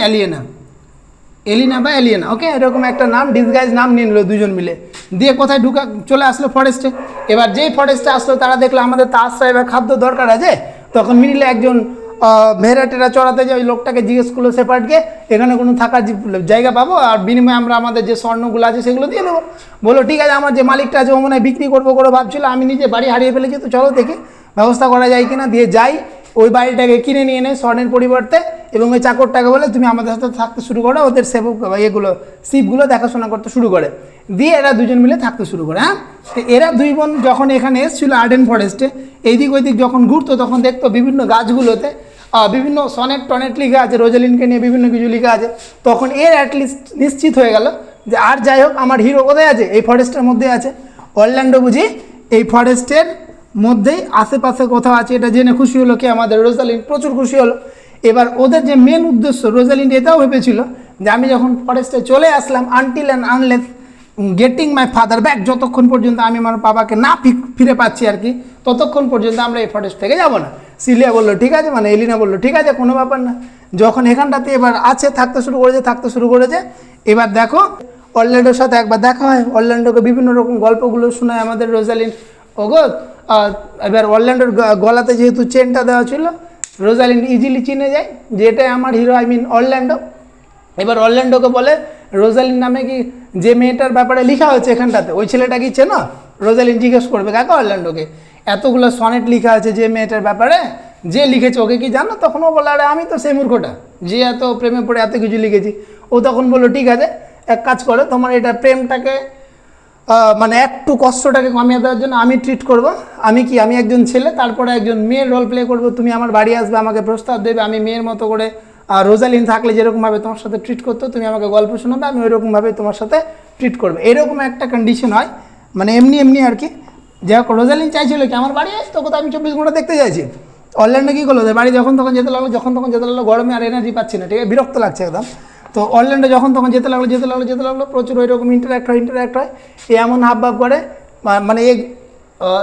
[SPEAKER 1] এলিনা বা এলিয়েনা। ওকে, এরকম একটা নাম, ডিসগাইজ নাম নিয়ে নিল দুজন মিলে, দিয়ে কোথায় চলে আসলো, ফরেস্টে। এবার যেই ফরেস্টে আসলো, তারা দেখলো আমাদের তো আশ্রয় বা খাদ্য দরকার আছে, তখন মিডিলে একজন ভেড়া টেরা চড়াতে যে ওই লোকটাকে জিজ্ঞেস করলো সেপারেটকে, এখানে কোনো থাকার জায়গা পাবো, আর বিনিময়ে আমরা আমাদের যে স্বর্ণগুলো আছে সেগুলো দিয়ে দেবো। বলো ঠিক আছে, আমার যে মালিকটা আছে ও মনে হয় বিক্রি করবো করে ভাবছিল, আমি নিজে বাড়ি হারিয়ে ফেলেছি, তো চলো দেখি ব্যবস্থা করা যায় কিনা। দিয়ে যাই, ওই বাড়িটাকে কিনে নিয়ে নেয় স্বর্ণের পরিবর্তে, এবং ওই চাকরটাকে বলে তুমি আমাদের সাথে থাকতে শুরু করো, ওদের সেবক শিপগুলো দেখাশোনা করতে শুরু করে, দিয়ে এরা দুজন মিলে থাকতে শুরু করে। হ্যাঁ, তো এরা দুই বোন যখন এখানে এসেছিল আর্ডেন ফরেস্টে, এইদিক ওইদিক যখন ঘুরতো, তখন দেখতো বিভিন্ন গাছগুলোতে বিভিন্ন টনেট লেখা আছে, রোজালিনকে নিয়ে বিভিন্ন কিছু লেখা আছে। তখন এর অ্যাটলিস্ট নিশ্চিত হয়ে গেল যে আর যাই হোক, আমার হিরো কোথায় আছে, এই ফরেস্টের মধ্যে আছে। অরল্যান্ডো বুঝি এই ফরেস্টের মধ্যেই আশেপাশে কোথাও আছে, এটা জেনে খুশি হলো কি আমাদের রোজালিন, প্রচুর খুশি হলো। এবার ওদের যে মেন উদ্দেশ্য, রোজালিন এটাও ভেবেছিল যে আমি যখন ফরেস্টে চলে আসলাম, until and unless getting my father back, যতক্ষণ পর্যন্ত আমি আমার বাবাকে না ফিরে পাচ্ছি আর কি, ততক্ষণ পর্যন্ত আমরা এই ফরেস্ট থেকে যাবো না। সিলিয়া বললো ঠিক আছে, এলিনা বললো ঠিক আছে, কোনো ব্যাপার না। যখন এখানটাতে এবার আছে, থাকতে শুরু করেছে। এবার দেখো অরল্যান্ডোর সাথে একবার দেখা হয়, অরল্যান্ডোকে বিভিন্ন রকম গল্পগুলো শোনায় আমাদের রোজালিন। ওগো, এবার অরল্যান্ডোর গলাতে যেহেতু চেনটা দেওয়া ছিল, রোজালিন ইজিলি চিনে যায় যে এটাই আমার হিরো, অরল্যান্ডো। এবার অরল্যান্ডোকে বলে রোজালিন নামে কি যে মেয়েটার ব্যাপারে লেখা হয়েছে এখানটাতে, ওই ছেলেটা কি চেনো? রোজালিন জিজ্ঞেস করবে কাকা অরল্যান্ডোকে, এতগুলো সনেট লেখা আছে যে মেয়েটার ব্যাপারে, যে লিখেছে ওকে কি জানো? তখন ও বলে আরে আমি তো সেই মূর্খটা যে এত প্রেমে পড়ে এত কিছু লিখেছি। ও তখন বললো ঠিক আছে, এক কাজ করো, তোমার এটা প্রেমটাকে একটু কষ্টটাকে কমিয়ে দেওয়ার জন্য আমি ট্রিট করব। আমি একজন ছেলে, তারপরে একজন মেয়ের রোল প্লে করবো, তুমি আমার বাড়ি আসবে, আমাকে প্রস্তাব দেবে, আমি মেয়ের মতো করে রোজালিন থাকলে যেরকমভাবে তোমার সাথে ট্রিট করতো, তুমি আমাকে গল্প শোনাবে, আমি ওইরকমভাবে তোমার সাথে ট্রিট করবো। এরকম একটা কন্ডিশন হয়, এমনি আর কি। যাই হোক, রোজালিন চাইছিল কি আমার বাড়ি আসতো, কোথাও আমি 24 ঘন্টা দেখতে চাইছি। অরল্যান্ডো কী করলো, বাড়ি যখন তখন যেতে লাগলো, গরমে আর এনার্জি পাচ্ছি না, ঠিক আছে, বিরক্ত লাগছে একদম। তো অরল্যান্ডো যখন তখন যেতে লাগলো, প্রচুর ওইরকম ইন্টারাক্ট হয়, এমন হাবভাব করে, এই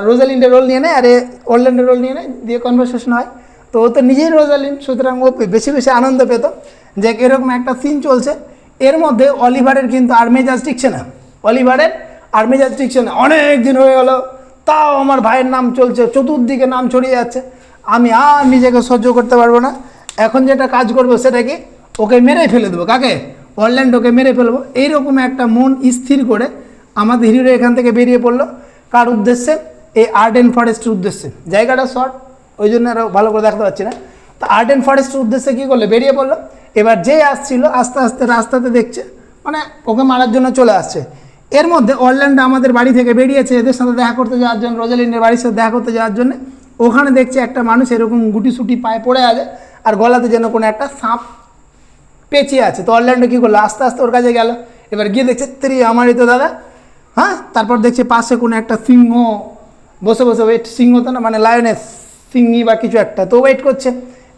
[SPEAKER 1] রোজালিন্ডের রোল নিয়ে নেয়, আর অরল্যান্ডোর রোল নিয়ে নেয়, দিয়ে কনভারসেশন হয়। তো ও তো নিজেই রোজালিন, সুতরাং ও বেশি আনন্দ পেত যে এরকম একটা সিন চলছে। এর মধ্যে অলিভারের কিন্তু আর মেজাজ টিকছে না, অনেক দিন হয়ে গেল, তাও আমার ভাইয়ের নাম চলছে, চতুর্দিকে নাম ছড়িয়ে যাচ্ছে, আমি আর নিজেকে সহ্য করতে পারবো না। এখন যেটা কাজ করবো সেটা কি, ওকে মেরে ফেলে দেবো। কাকে? অরল্যান্ডোকে মেরে ফেলবো। এইরকম একটা মন স্থির করে আমাদের হিরো এখান থেকে বেরিয়ে পড়লো। কার উদ্দেশ্যে? এই আর্ডেন ফরেস্টের উদ্দেশ্যে। জায়গাটা শর্ট, ওই জন্য আরও ভালো করে দেখতে পাচ্ছি না। তো আর্ট অ্যান্ড ফরেস্টের উদ্দেশ্যে কী করলো, বেরিয়ে পড়লো। এবার যে আসছিল আস্তে আস্তে রাস্তাতে দেখছে মানে ওকে মারার জন্য চলে আসছে। এর মধ্যে অরল্যান্ডো আমাদের বাড়ি থেকে বেরিয়েছে এদের সাথে দেখা করতে যাওয়ার জন্য, রোজালিন্ডের বাড়ির সাথে দেখা করতে যাওয়ার জন্য। ওখানে দেখছে একটা মানুষ এরকম গুটি সুটি পায়ে পড়ে আছে আর গলাতে যেন কোনো একটা সাপ পেঁচিয়ে আছে। তো অরল্যান্ডো কী করলো, আস্তে আস্তে ওর কাছে গেল। এবার গিয়ে দেখছে তেরি আমারই তো দাদা। হ্যাঁ, তারপর দেখছে পাশে কোনো একটা সিংহ বসে বসে ওয়েট, সিংহ তো না মানে লায়নেস সিংহি বা কিছু একটা, তো ওয়েট করছে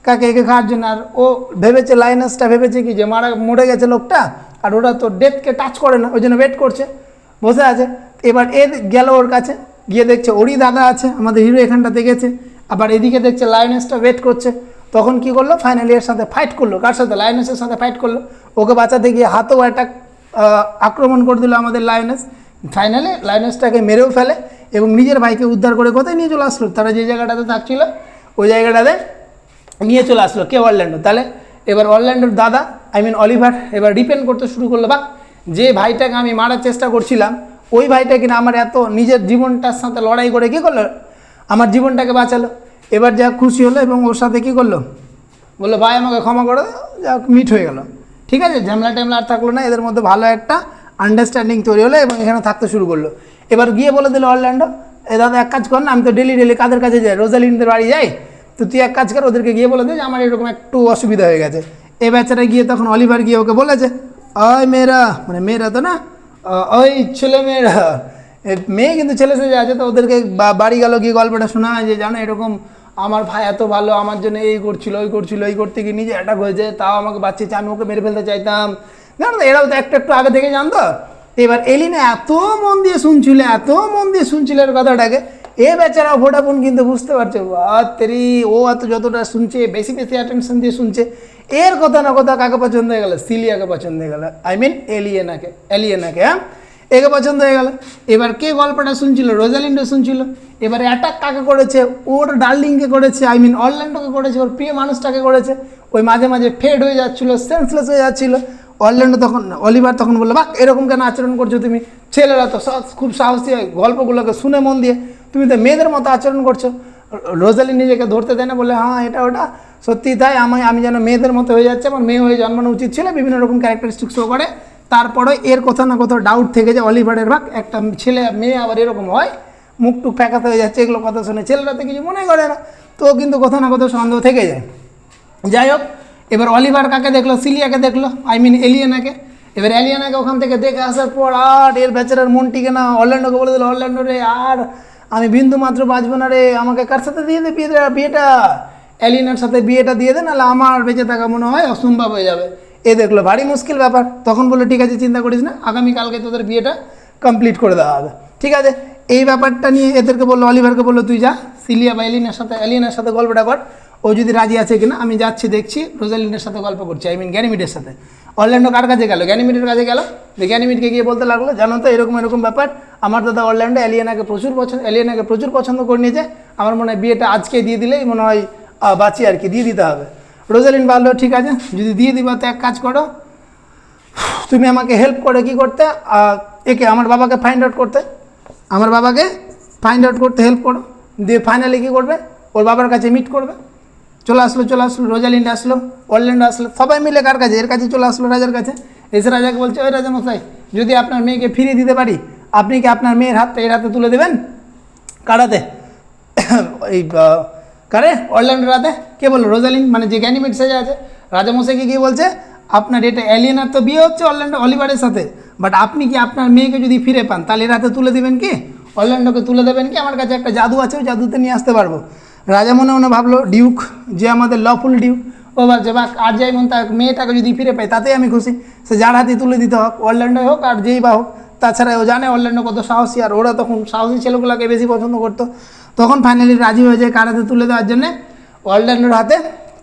[SPEAKER 1] কাকে একে খাওয়ার জন্য। আর ও ভেবেছে, লায়নেসটা ভেবেছে কি যে মরে গেছে লোকটা, আর ওরা তো ডেথকে টাচ করে না, ওই জন্য ওয়েট করছে, বসে আছে। এবার এর গেল ওর কাছে, গিয়ে দেখছে ওরই দাদা আছে, আমাদের হিরো এখানটাতে গেছে। আবার এদিকে দেখছে লায়নেসটা ওয়েট করছে। তখন কি করলো, ফাইনালি এর সাথে ফাইট করলো। কার সাথে? লায়নেসের সাথে ফাইট করলো। ওকে বাঁচাতে গিয়ে হাতেও একটা আক্রমণ করে দিল আমাদের লায়নেস। ফাইনালি লায়নেসটাকে মেরেও ফেলে এবং নিজের ভাইকে উদ্ধার করে কোথায় নিয়ে চলে আসলো, তারা যে জায়গাটাতে থাকছিল ওই জায়গাটাতে নিয়ে চলে আসলো। কে? অরল্যান্ডো। তাহলে এবার অরল্যান্ডোর দাদা অলিভার এবার ডিপেন্ড করতে শুরু করলো, বা যে ভাইটাকে আমি মারার চেষ্টা করছিলাম ওই ভাইটা কিনা আমার এত নিজের জীবনটার সাথে লড়াই করে কী করলো, আমার জীবনটাকে বাঁচালো। এবার যা খুশি হলো এবং ওর সাথে কী করলো, বললো ভাই আমাকে ক্ষমা করে দাও, যা মিট হয়ে গেল। ঠিক আছে, ঝামেলা টামলা আর থাকলো না, এদের মধ্যে ভালো একটা আন্ডারস্ট্যান্ডিং তৈরি হলো এবং এখানে থাকতে শুরু করলো। এবার গিয়ে বলে দিল অরল্যান্ডো, এ দাদা এক কাজ কর না, আমি তো ডেলি কাদের কাছে যাই, রোজালিন্ডের বাড়ি যাই, তো তুই এক কাজ কর, ওদেরকে গিয়ে বলে দে যে আমার এরকম একটু অসুবিধা হয়ে গেছে। এ বেচারা গিয়ে তখন অলিভার গিয়ে ওকে বলেছে, ওই মেয়েরা, মানে মেয়েরা তো না, ওই ছেলে মেয়েরা, মেয়ে কিন্তু ছেলে সেজে আছে, তো ওদেরকে বাড়ি গেল, গিয়ে গল্পটা শোনা হয় যে জানো এরকম আমার ভাই এত ভালো, আমার জন্য এই করছিল ওই করছিল, এই করতে গিয়ে নিজে অ্যাটাক হয়েছে, তাও আমাকে বাঁচিয়েছে, আমি ওকে মেরে ফেলতে চাইতাম। জানো তো এরাও তো একটু একটু আগে থেকে জানতো। এবার এলিনা এত মন দিয়ে শুনছিল এর কথাটাকে, এ বেচারা ভোডাফোন কিন্তু বুঝতে পারছে, তেরি ও এত যতটা শুনছে বেশি অ্যাটেনশন দিয়ে শুনছে, এর কথা না কথা কাকে পছন্দ হয়ে গেল, সিলিয়াকে পছন্দ হয়ে গেল, এলিয়েনাকে। হ্যাঁ, একে পছন্দ হয়ে গেল। এবার কে গল্পটা শুনছিল? রোজালিন্ডো শুনছিল। এবারে অ্যাটাক কাকে করেছে? ওর ডার্লিংকে করেছে, অরল্যান্ডোকে করেছে, ওর প্রিয় মানুষটাকে করেছে। ওই মাঝে মাঝে ফেড হয়ে যাচ্ছিল, সেন্সলেস হয়ে যাচ্ছিল। অরল্যান্ডো তখন, অলিভার তখন বললো, বাহ এরকম কেন আচরণ করছো তুমি, ছেলেরা তো খুব সাহসী হয়, গল্পগুলোকে শুনে মন দিয়ে, তুমি তো মেয়েদের মতো আচরণ করছো। রোজালিন নিজেকে ধরতে দেয় না, বলে হ্যাঁ এটা ওটা সত্যি তাই, আমি যেন মেয়েদের মতো হয়ে যাচ্ছে, আমার মেয়ে হয়ে জন্মানো উচিত ছিল, বিভিন্ন রকম ক্যারেক্টারিস্টিক শো করে। তারপরে এর কোথাও না কোথাও ডাউট থেকে যে অলিভারের ভাগ একটা ছেলে মেয়ে আবার এরকম হয়, মুখ টুক ফ্যাকাতে হয়ে যাচ্ছে, এগুলো কথা শুনে ছেলেরা তো কিছু মনে করে না, তো কিন্তু কোথাও না কোথাও সন্দেহ থেকে যায়। যাই হোক, এবার অলিভার কাকে দেখলো? সিলিয়াকে দেখলো, এলিয়েনাকে। এবার এলিয়েনাকে ওখান থেকে দেখে আসার পর আর এর বেচারার মন টিকে না, অরল্যান্ডোকে বলে দিল, অরল্যান্ডো রে আর আমি বিন্দু মাত্র বাঁচবো না রে, আমাকে কার সাথে দিয়ে দে বিয়েটা, এলিয়েনার সাথে বিয়েটা দিয়ে দে, নাহলে আমার বেঁচে থাকা মনে হয় অসম্ভব হয়ে যাবে। এ দেখলো ভারী মুশকিল ব্যাপার, তখন বললো ঠিক আছে চিন্তা করিস না, আগামীকালকে তোদের বিয়েটা কমপ্লিট করে দেওয়া হবে। ঠিক আছে, এই ব্যাপারটা নিয়ে এদেরকে বললো, অলিভারকে বললো তুই যা সিলিয়া বা এলিয়েনার সাথে গল্পটা কর, ও যদি রাজি আছে কিনা, আমি যাচ্ছি দেখছি, রোজালিন্ডের সাথে গল্প করছি, গ্যানিমিডের সাথে। অরল্যান্ডো কার কাছে গেল? গ্যানিমিডের কাছে গেল। গ্যানিমিডকে গিয়ে বলতে লাগলো, জানো তো এরকম ব্যাপার, আমার দাদা অরল্যান্ডো এলিয়েনাকে প্রচুর পছন্দ করে নিয়েছে, আমার মনে হয় বিয়েটা আজকে দিয়ে দিলেই মনে হয় বাঁচি আর কি, দিয়ে দিতে হবে। রোজালিন বললো ঠিক আছে, যদি দিয়ে দিবা তো এক কাজ করো, তুমি আমাকে হেল্প করে কি করতে, একে আমার বাবাকে ফাইন্ড আউট করতে হেল্প করো। দিয়ে ফাইনালি কী করবে, ওর বাবার কাছে মিট করবে। চলে আসলো রোজালিন্ড আসলো, অরল্যান্ডো আসলো, সবাই মিলে কার কাছে? এর কাছে চলে আসলো, রাজার কাছে। এসে রাজাকে বলছে, ওই রাজামশাই, যদি আপনার মেয়েকে ফিরিয়ে দিতে পারি, আপনি কি আপনার মেয়ের হাতটা এর হাতে তুলে দেবেন? কার হাতে? ওই কারে? অরল্যান্ডোর হাতে। কে বললো? রোজালিন্ড, মানে যে গ্যানিমিড সেজে আছে। রাজামশাইকে গিয়ে বলছে, আপনার এটা এলিয়েনার তো বিয়ে হচ্ছে অলিভারের সাথে, বাট আপনি কি আপনার মেয়েকে যদি ফিরে পান তাহলে এর হাতে তুলে দেবেন কি, অরল্যান্ডোকে তুলে দেবেন কি? আমার কাছে একটা জাদু আছে, ওই জাদুতে নিয়ে আসতে পারবো। রাজা মনে ভাবলো, ডিউক যে আমাদের লফুল ডিউক, ও ভাবছে বা আর যাই মন তার মেয়েটাকে যদি ফিরে পাই তাতেই আমি খুশি, সে যার হাতে তুলে দিতে হোক, অরল্যান্ডো হোক আর যেই বা হোক। তাছাড়া ও জানে অরল্যান্ডো কত সাহসী, আর ওরা তখন সাহসী ছেলেগুলোকে বেশি পছন্দ করতো। তখন ফাইনালি রাজি হয়ে যায় কার হাতে তুলে দেওয়ার জন্যে, অরল্যান্ডোর হাতে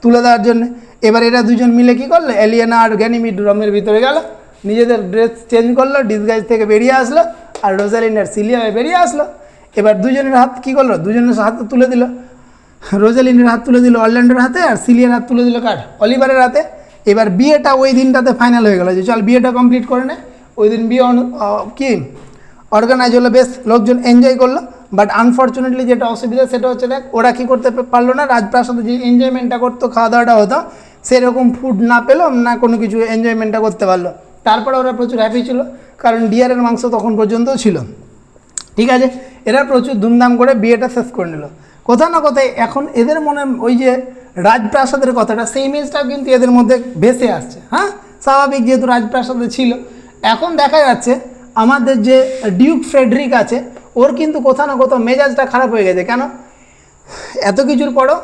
[SPEAKER 1] তুলে দেওয়ার জন্যে। এবার এরা দুজন মিলে কী করলো, এলিয়েনা আর গ্যানিমিড রুমের ভিতরে গেল, নিজেদের ড্রেস চেঞ্জ করলো, ডিসগাইজ থেকে বেরিয়ে আসলো, আর রোজালিন্ড আর সিলিয়া বেরিয়ে আসলো। এবার দুজনের হাত কী করলো, দুজনের হাতে তুলে দিল, রোজালিন্ডের হাত তুলে দিল অরল্যান্ডোর হাতে, আর সিলিয়ার হাত তুলে দিল কার? অলিভারের হাতে। এবার বিয়েটা ওই দিনটাতে ফাইনাল হয়ে গেল যে চল বিয়েটা কমপ্লিট করে নে। ওই দিন বিয়ে কি অর্গানাইজ হলো, বেশ লোকজন এনজয় করলো। বাট আনফর্চুনেটলি যেটা অসুবিধা সেটা হচ্ছে দেখ ওরা কী করতে পারলো না, রাজপ্রাসাদে যে এনজয়মেন্টটা করতো, খাওয়া দাওয়াটা হতো, সেরকম ফুড না পেলো, না কোনো কিছু এনজয়মেন্টটা করতে পারলো। তারপরে ওরা প্রচুর হ্যাপি ছিল, কারণ ডিয়ারের মাংস তখন পর্যন্তও ছিল। ঠিক আছে, এরা প্রচুর ধুমধাম করে বিয়েটা শেষ করে নিল। কোথাও না কোথায় এখন এদের মনে ওই যে রাজপ্রাসাদের কথাটা, সেই ইমেজটাও কিন্তু এদের মধ্যে ভেসে আসছে। হ্যাঁ, স্বাভাবিক, যেহেতু রাজপ্রাসাদে ছিল। এখন দেখা যাচ্ছে আমাদের যে ডিউক ফ্রেডরিক আছে, ওর কিন্তু কোথাও না কোথাও মেজাজটা খারাপ হয়ে গেছে। কেন? এত কিছুর পরও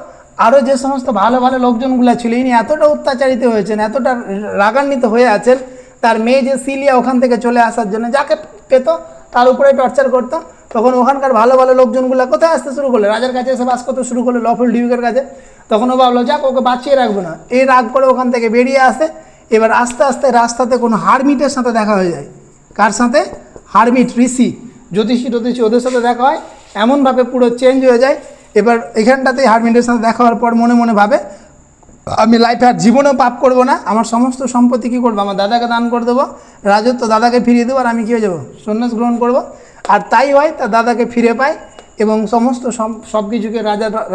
[SPEAKER 1] আরও যে সমস্ত ভালো ভালো লোকজনগুলো ছিল, ইনি এতটা অত্যাচারিত হয়েছেন, এতটা রাগান্বিত হয়ে আছেন, তার মেয়ে যে সিলিয়া ওখান থেকে চলে আসার জন্য যাকে পেত তার উপরে টর্চার করতো। তখন ওখানকার ভালো ভালো লোকজনগুলো কোথায় আসতে শুরু করলো? রাজার কাছে এসে বাস করতে শুরু করলো, লফুল ডিউকের কাছে। তখন ও ভাবলো যাক ওকে বাঁচিয়ে রাখবো না, এই রাগ করে ওখান থেকে বেরিয়ে আসে। এবার আস্তে আস্তে রাস্তাতে কোনো হারমিটের সাথে দেখা হয়ে যায়। কার সাথে? হারমিট, ঋষি, জ্যোতিষী ওদের সাথে দেখা হয়। এমনভাবে পুরো চেঞ্জ হয়ে যায়। এবার এখানটাতেই হারমিটের সাথে দেখা হওয়ার পর মনে মনে ভাবে আমি লাইফে আর জীবনেও পাপ করবো না, আমার সমস্ত সম্পত্তি কী করবো, আমার দাদাকে দান করে দেবো, রাজত্ব দাদাকে ফিরিয়ে দেবো, আর আমি কী হয়ে যাবো, সন্ন্যাস গ্রহণ করব। আর তাই হয়, তার দাদাকে ফিরে পায় এবং সমস্ত সব কিছুকে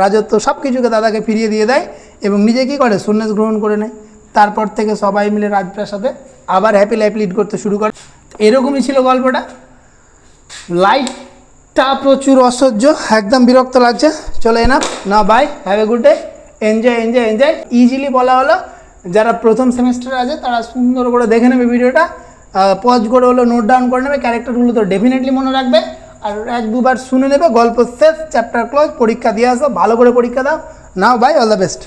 [SPEAKER 1] রাজত্ব সব কিছুকে দাদাকে ফিরিয়ে দিয়ে দেয় এবং নিজে কী করে, সন্ন্যাস গ্রহণ করে নেয়। তারপর থেকে সবাই মিলে রাজপ্রাসাদে আবার হ্যাপি লাইফ লিড করতে শুরু করে। এরকমই ছিল গল্পটা। লাইফটা প্রচুর অসহ্য, একদম বিরক্ত লাগছে। চলে না bye, have a good day, enjoy enjoy enjoy. Easily বলা হলো, যারা প্রথম সেমিস্টারে আছে তারা সুন্দর করে দেখে নেবে ভিডিওটা, পজ করে হলো নোট ডাউন করে নেবে, ক্যারেক্টারগুলো তো ডেফিনেটলি মনে রাখবে, আর 1-2 বার শুনে নেবে, গল্প শেষ, চ্যাপ্টার ক্লোজ, পরীক্ষা দিয়ে আসো, ভালো করে পরীক্ষা দাও। নাও বাই, অল দ্য বেস্ট।